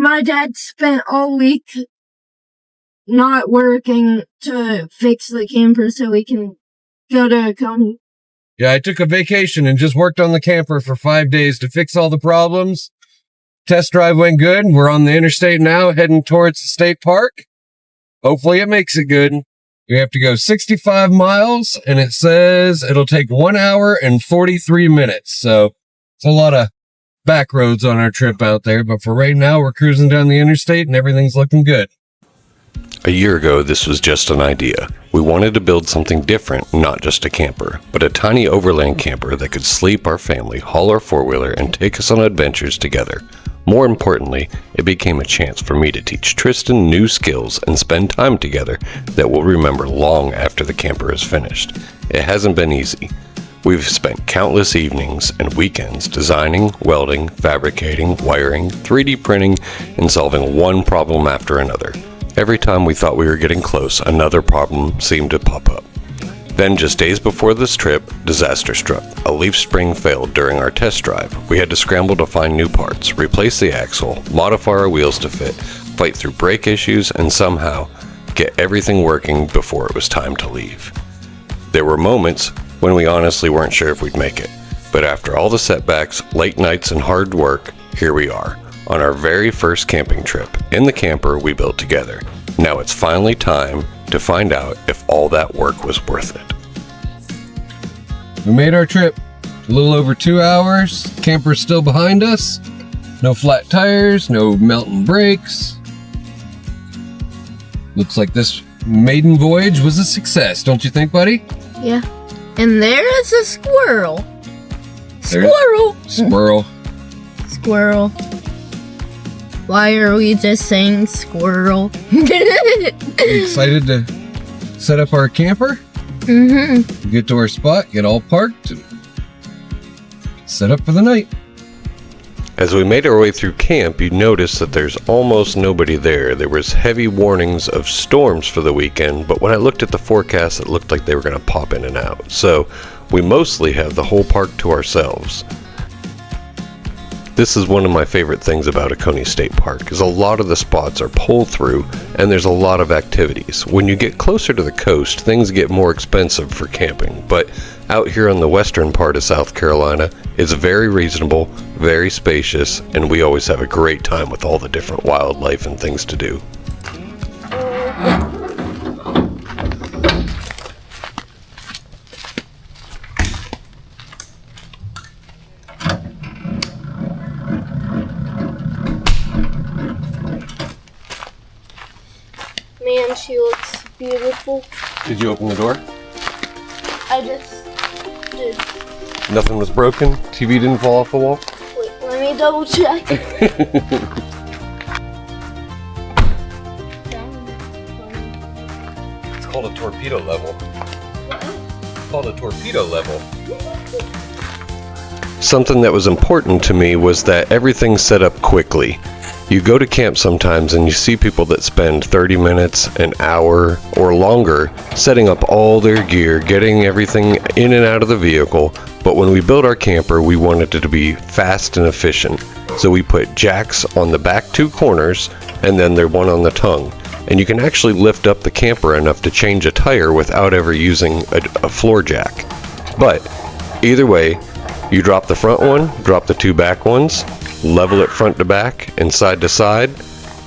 my dad spent all week not working to fix the camper so we can go to Oconee. Yeah, I took a vacation and just worked on the camper for 5 days to fix all the problems. Test drive went good. We're on the interstate now, heading towards the state park. Hopefully it makes it good. We have to go 65 miles, and it says it'll take 1 hour and 43 minutes. So it's a lot of back roads on our trip out there. But for right now, we're cruising down the interstate, and everything's looking good. A year ago, this was just an idea. We wanted to build something different, not just a camper, but a tiny overland camper that could sleep our family, haul our four-wheeler, and take us on adventures together. More importantly, it became a chance for me to teach Tristan new skills and spend time together that we'll remember long after the camper is finished. It hasn't been easy. We've spent countless evenings and weekends designing, welding, fabricating, wiring, 3D printing, and solving one problem after another. Every time we thought we were getting close, another problem seemed to pop up. Then, just days before this trip, disaster struck. A leaf spring failed during our test drive. We had to scramble to find new parts, replace the axle, modify our wheels to fit, fight through brake issues, and somehow get everything working before it was time to leave. There were moments when we honestly weren't sure if we'd make it. But after all the setbacks, late nights, and hard work, here we are, on our very first camping trip, in the camper we built together. Now it's finally time to find out if all that work was worth it. We made our trip. A little over 2 hours. Camper's still behind us. No flat tires, no melting brakes. Looks like this maiden voyage was a success, don't you think, buddy? Yeah. And there is a squirrel. Squirrel. Squirrel. Why are we just saying squirrel? You excited to set up our camper? Mm-hmm. Get to our spot, get all parked, and set up for the night. As we made our way through camp, you notice that there's almost nobody there. There was heavy warnings of storms for the weekend, but when I looked at the forecast, it looked like they were going to pop in and out. So we mostly have the whole park to ourselves. This is one of my favorite things about Oconee State Park, is a lot of the spots are pulled through and there's a lot of activities. When you get closer to the coast, things get more expensive for camping, but out here on the western part of South Carolina, it's very reasonable, very spacious, and we always have a great time with all the different wildlife and things to do. Man, she looks beautiful. Did you open the door? I just did. Nothing was broken? TV didn't fall off the wall? Wait, let me double check. It's called a torpedo level. What? It's called a torpedo level. Something that was important to me was that everything's set up quickly. You go to camp sometimes and you see people that spend 30 minutes, an hour, or longer setting up all their gear, getting everything in and out of the vehicle. But when we built our camper, we wanted it to be fast and efficient. So we put jacks on the back two corners and then there's one on the tongue. And you can actually lift up the camper enough to change a tire without ever using a floor jack. But either way, you drop the front one, drop the two back ones, level it front to back and side to side,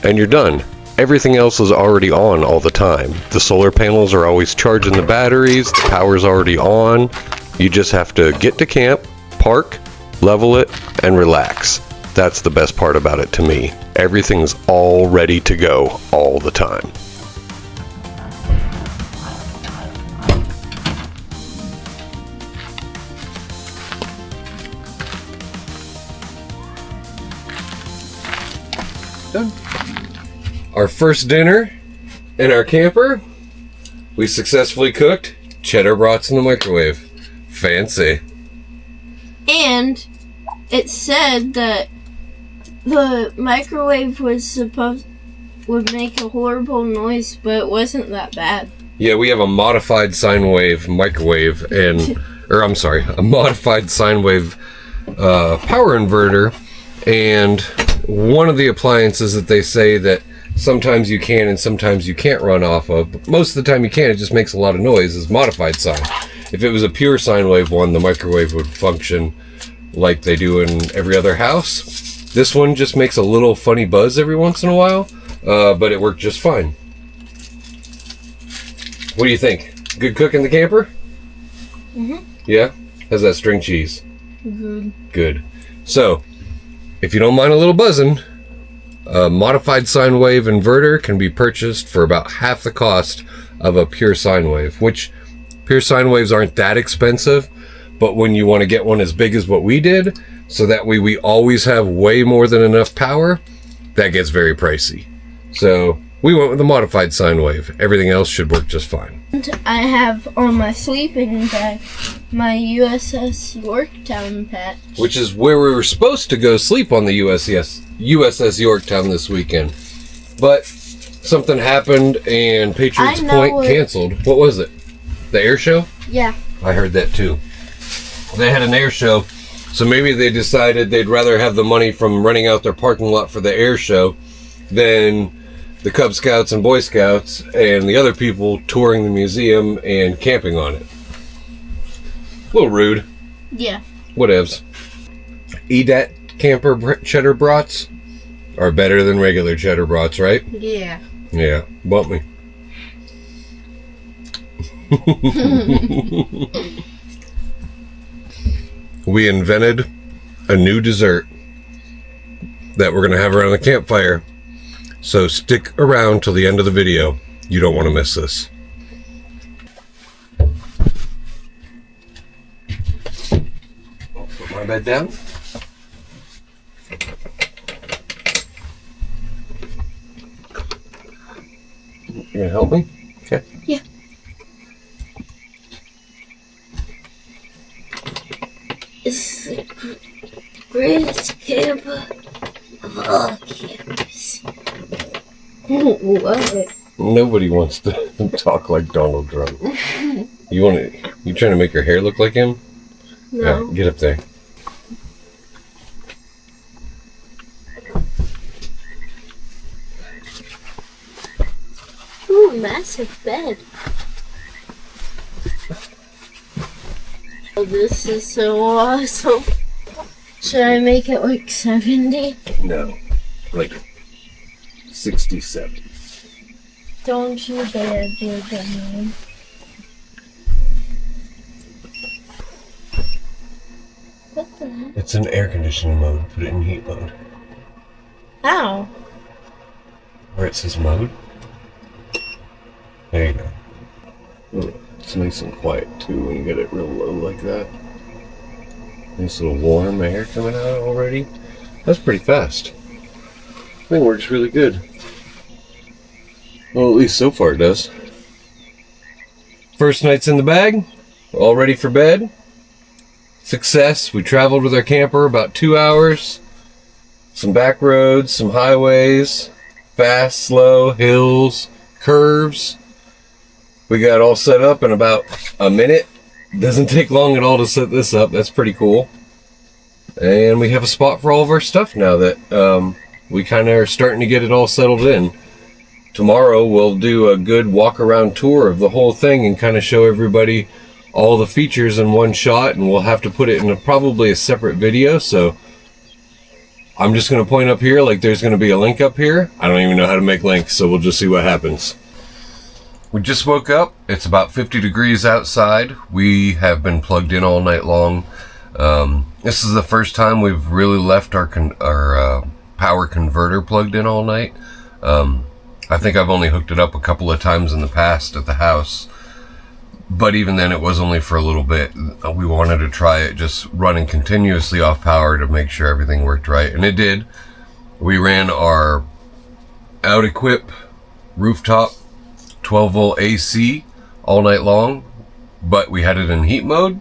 and you're done. Everything else is already on all the time. The solar panels are always charging the batteries, the power's already on. You just have to get to camp, park, level it, and relax. That's the best part about it to me. Everything's all ready to go all the time. Done. Our first dinner in our camper, we successfully cooked cheddar brats in the microwave. Fancy. And it said that the microwave would make a horrible noise, but it wasn't that bad. Yeah, we have a modified sine wave microwave a modified sine wave power inverter, and one of the appliances that they say that sometimes you can and sometimes you can't run off of, but most of the time you can, it just makes a lot of noise, is modified sine. If it was a pure sine wave one, the microwave would function like they do in every other house. This one just makes a little funny buzz every once in a while, but it worked just fine. What do you think? Good cook in the camper? Mm-hmm. Yeah? How's that string cheese? Good. Good. So, if you don't mind a little buzzing, a modified sine wave inverter can be purchased for about half the cost of a pure sine wave, which pure sine waves aren't that expensive, but when you want to get one as big as what we did, so that way we always have way more than enough power, that gets very pricey. So we went with a modified sine wave. Everything else should work just fine. I have on my sleeping bag my USS Yorktown patch. Which is where we were supposed to go sleep on the USS Yorktown this weekend. But something happened and Patriots Point canceled. What was it? The air show? Yeah. I heard that too. They had an air show, so maybe they decided they'd rather have the money from renting out their parking lot for the air show than the Cub Scouts and Boy Scouts and the other people touring the museum and camping on it. A little rude. Yeah. Whatevs. EDAT camper cheddar brats are better than regular cheddar brats, right? Yeah. Yeah, bump me. We invented a new dessert that we're going to have around the campfire. So stick around till the end of the video. You don't want to miss this. I'll put my bed down. You gonna help me? Okay. Yeah. It's the greatest camper of all campers. What? Nobody wants to talk like Donald Trump. You trying to make your hair look like him? No. Yeah, get up there. Ooh, massive bed. Oh, this is so awesome. Should I make it like 70? No, like 67. Don't you dare do that. What the heck? It's in air conditioning mode. Put it in heat mode. Ow. Where it says mode. There you go. Ooh, it's nice and quiet too when you get it real low like that. Nice little warm air coming out already. That's pretty fast. Thing works really good. Well, at least so far it does. First night's in the bag. All ready for bed. Success. We traveled with our camper about 2 hours. Some back roads, some highways, fast, slow, hills, curves. We got all set up in about a minute. Doesn't take long at all to set this up. That's pretty cool. And we have a spot for all of our stuff now that we kind of are starting to get it all settled in. Tomorrow we'll do a good walk around tour of the whole thing and kind of show everybody all the features in one shot, and we'll have to put it in probably a separate video. So I'm just going to point up here like there's going to be a link up here. I don't even know how to make links, so we'll just see what happens. We just woke up. It's about 50 degrees outside. We have been plugged in all night long. This is the first time we've really left our power converter plugged in all night. I think I've only hooked it up a couple of times in the past at the house, but even then it was only for a little bit. We wanted to try it just running continuously off power to make sure everything worked right, and it did. We ran our out-equip rooftop 12-volt AC all night long, but we had it in heat mode.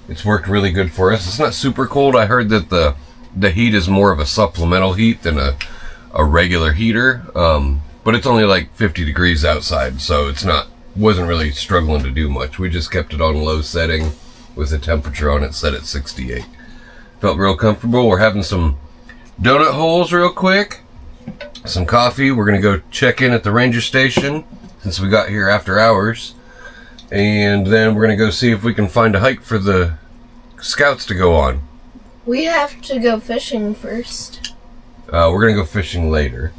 It's worked really good for us. It's not super cold. I heard that the heat is more of a supplemental heat than a regular heater, but it's only like 50 degrees outside, so wasn't really struggling to do much. We just kept it on low setting with the temperature on it set at 68. Felt real comfortable. We're having some donut holes real quick. Some coffee. We're gonna go check in at the ranger station since we got here after hours. And then we're gonna go see if we can find a hike for the scouts to go on. We have to go fishing first. We're gonna go fishing later.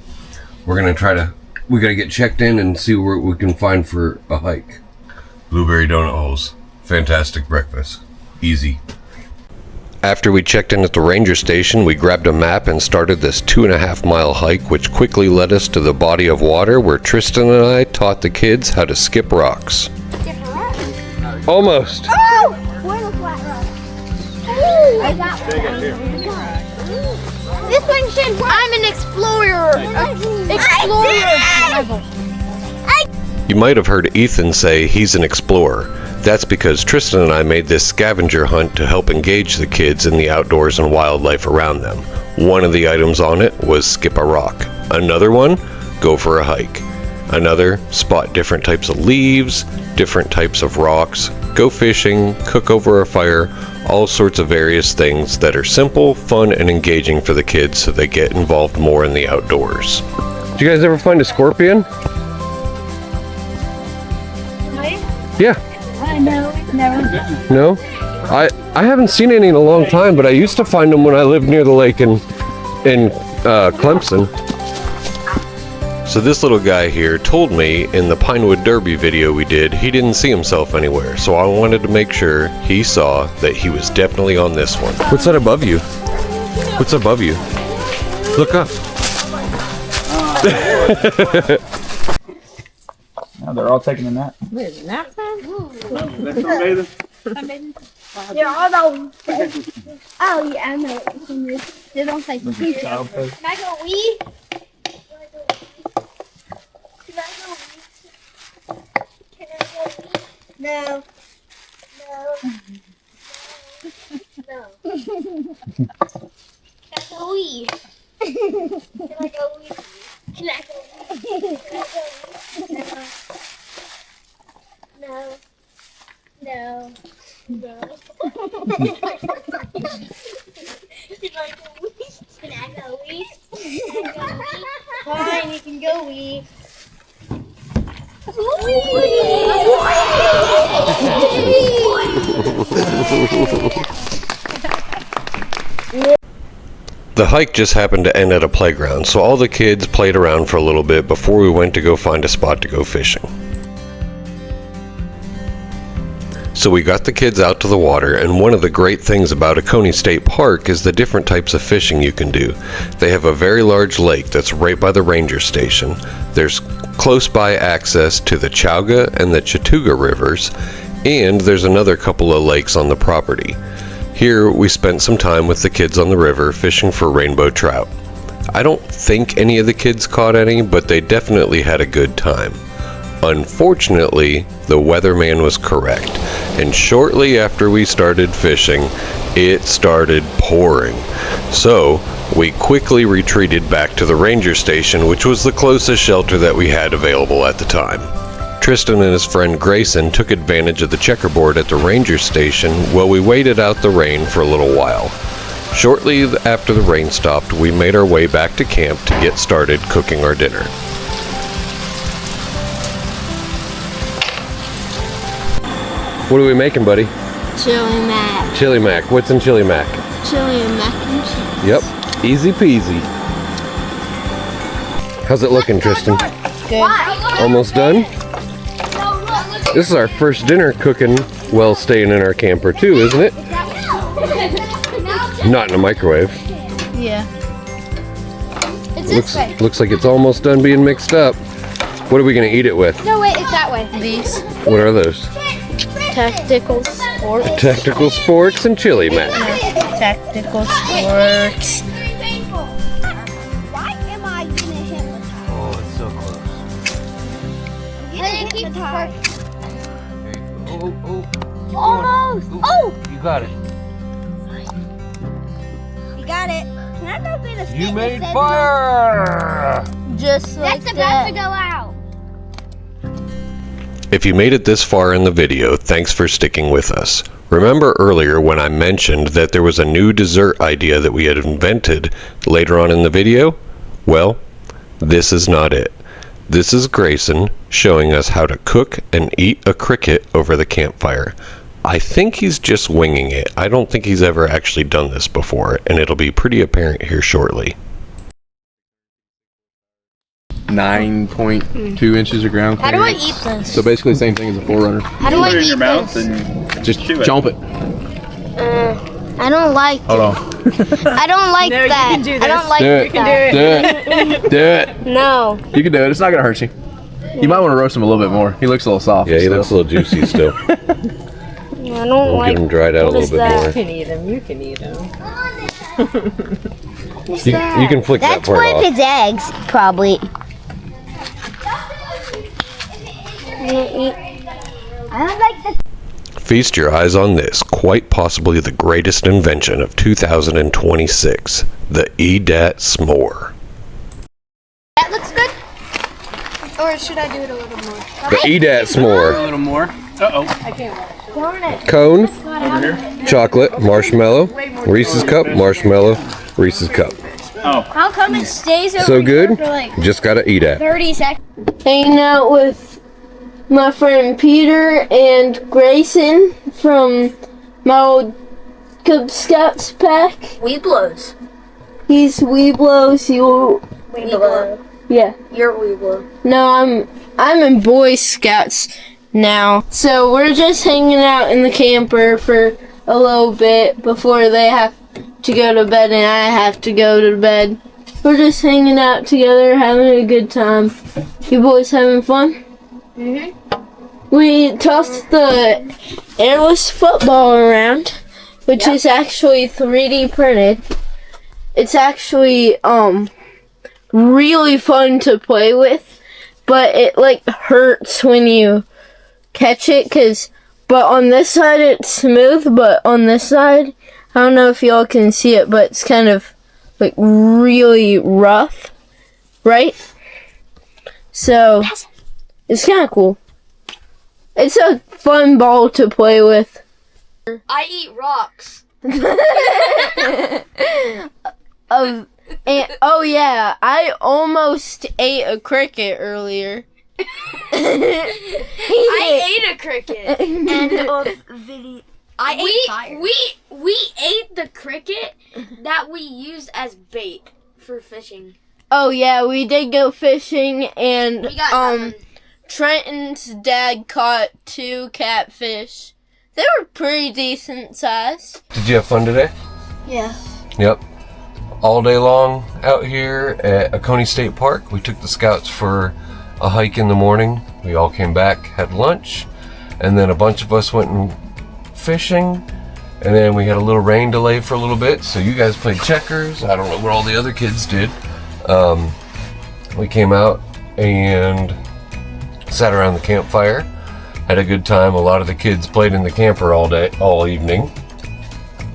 We're gonna we gotta get checked in and see what we can find for a hike. Blueberry donut holes. Fantastic breakfast. Easy. After we checked in at the ranger station, we grabbed a map and started this 2.5-mile hike, which quickly led us to the body of water where Tristan and I taught the kids how to skip rocks. Skip a rock? Almost. Oh! Where the flat rock? I got one. This one should work. I'm an explorer. You might have heard Ethan say he's an explorer. That's because Tristan and I made this scavenger hunt to help engage the kids in the outdoors and wildlife around them. One of the items on it was skip a rock. Another one, go for a hike. Another, spot different types of leaves, different types of rocks, go fishing, cook over a fire, all sorts of various things that are simple, fun, and engaging for the kids so they get involved more in the outdoors. Did you guys ever find a scorpion? Yeah. No, never. No? I haven't seen any in a long time, but I used to find them when I lived near the lake in Clemson. So this little guy here told me in the Pinewood Derby video we did, he didn't see himself anywhere. So I wanted to make sure he saw that he was definitely on this one. What's that above you? What's above you? Look up. Now they're all taking a nap. Where's the nap time? They're sunbathing. They're all those. Oh, yeah, I know. They don't say Look pee. at child face. Can I go wee? Can I go wee? No. No. Can I go wee? Can I go wee? Can I go wee? No. No. No. Can I go wee? Fine, you can go wee. The hike just happened to end at a playground, so all the kids played around for a little bit before we went to go find a spot to go fishing. So we got the kids out to the water, and one of the great things about Oconee State Park is the different types of fishing you can do. They have a very large lake that's right by the ranger station. There's close by access to the Chowga and the Chattooga rivers, and there's another couple of lakes on the property. Here we spent some time with the kids on the river fishing for rainbow trout. I don't think any of the kids caught any, but they definitely had a good time. Unfortunately, the weatherman was correct, and shortly after we started fishing, it started pouring. So, we quickly retreated back to the ranger station, which was the closest shelter that we had available at the time. Tristan and his friend Grayson took advantage of the checkerboard at the ranger station while we waited out the rain for a little while. Shortly after the rain stopped, we made our way back to camp to get started cooking our dinner. What are we making, buddy? Chili mac. Chili mac. What's in chili mac? Chili and mac and cheese. Yep. Easy peasy. How's it looking, Tristan? Good. Almost done? This is our first dinner cooking while staying in our camper too, isn't it? Not in a microwave. Yeah. It's this way. Looks like it's almost done being mixed up. What are we gonna eat it with? No, wait, it's that way. These What are those? tactical sports. Tactical sporks and chili mac. Tactical sports. Why am I gonna hypnotize? Oh, it's so close. I'm getting hypnotized. Oh. Almost. Oh! You got it. You got it. Can I go get a stick? You made that says fire! Just like That's about to that. go out. If you made it this far in the video, thanks for sticking with us. Remember earlier when I mentioned that there was a new dessert idea that we had invented later on in the video? Well, this is not it. This is Grayson showing us how to cook and eat a cricket over the campfire. I think he's just winging it. I don't think he's ever actually done this before, and it'll be pretty apparent here shortly. 9.2 inches of ground How do I clearance. eat this? So basically the same thing as a Forerunner. How do I Put it in eat your mouth this? and Just chew it. chomp it. I don't like Hold on. I don't like No, you that. can do I don't this. like Do it. that. Do it. No. You can do it. It's not gonna hurt you. You might want to roast him a little bit more. He looks a little soft. Yeah, he still. looks a little juicy still. I don't We'll like get him dried out a what little is bit that? more. You can eat them. You can eat them. You can flick that That's part one of off. his eggs, probably. I don't like the Feast your eyes on this, quite possibly the greatest invention of 2026, the EDAT s'more. That looks good. Or should I do it a little more? The EDAT A s'more. little more. Uh-oh. Darn it. Cone, Over here. chocolate, marshmallow, Reese's cup, marshmallow, Reese's cup. Oh. How come it stays over So here good? for like Just gotta eat it. 30 seconds? Hanging out with my friend Peter and Grayson from my old Cub Scouts pack. Weeblos. He's Weeblos. Weeblo. Yeah. You're Weeblo. No, I'm in Boy Scouts now. So we're just hanging out in the camper for a little bit before they have to go to bed and I have to go to bed. We're just hanging out together, having a good time. You boys having fun? We tossed the airless football around, which is actually 3D printed. It's actually really fun to play with, but it like hurts when you catch it but on this side it's smooth, but on this side, I don't know if y'all can see it, but it's kind of like really rough, right? So it's kind of cool. It's a fun ball to play with. I eat rocks. Oh yeah, I almost ate a cricket earlier. I ate a cricket. End of video. I ate fire. We ate the cricket that we used as bait for fishing. Oh yeah, we did go fishing and We got nothing. Trenton's dad caught 2 catfish. They were pretty decent size. Did you have fun today? Yeah. Yep. All day long out here at Oconee State Park. We took the scouts for a hike in the morning. We all came back, had lunch, and then a bunch of us went fishing, and then we had a little rain delay for a little bit, so you guys played checkers. I don't know what all the other kids did. We came out and sat around the campfire, had a good time. A lot of the kids played in the camper all evening.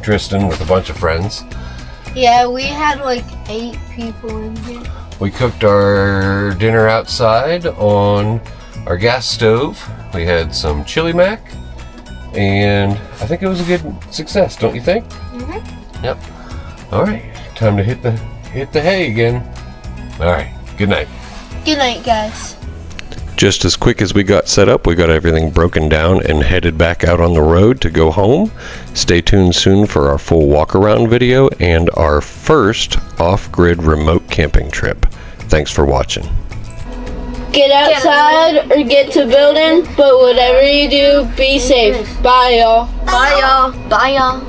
Tristan with a bunch of friends. Yeah, we had like 8 people in here. We cooked our dinner outside on our gas stove. We had some chili mac, and I think it was a good success, don't you think? Yep. All right, time to hit the hay again. All right, good night. Good night, guys. Just as quick as we got set up, we got everything broken down and headed back out on the road to go home. Stay tuned soon for our full walk around video and our first off-grid remote camping trip. Thanks for watching. Get outside or get to building, but whatever you do, be safe. Bye, y'all. Bye, y'all. Bye, y'all.